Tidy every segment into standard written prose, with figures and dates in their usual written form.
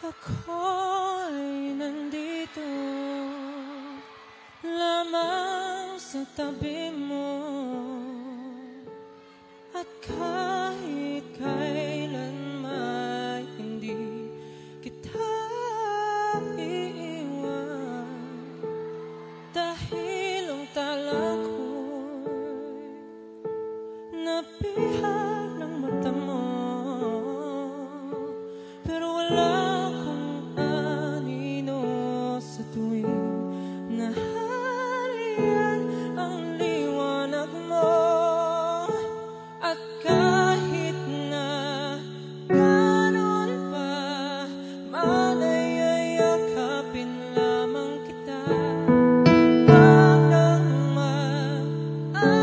Ako'y nandito lamang sa tabi mo, at kahit kailan may hindi kita iiwan, dahil ang tala ko'y napihan ng mata mo. Pero wala akong anino sa tuwing nahariyan ang liwanag mo. At kahit na ganon pa man ay yakapin lamang kita. Wag nang mag-alala,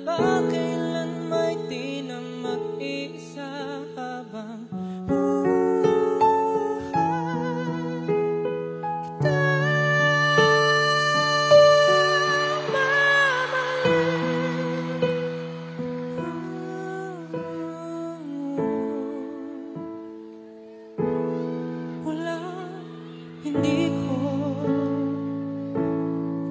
baka kailan may di na mag-iisa habang hindi ko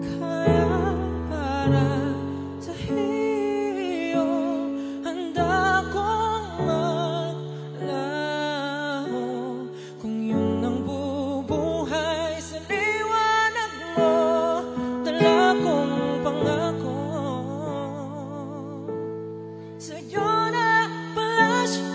kaya para sa iyo. Handa kong maglaho kung yun ang bubuhay sa liwanag mo. Dala kong pangako sa'yo na pala siya.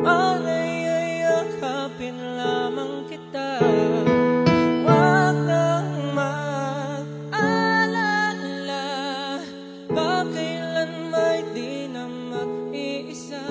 Malay yakapin lamang kita. Wag nang mag-alala, baka kailan may di na mag-iisa.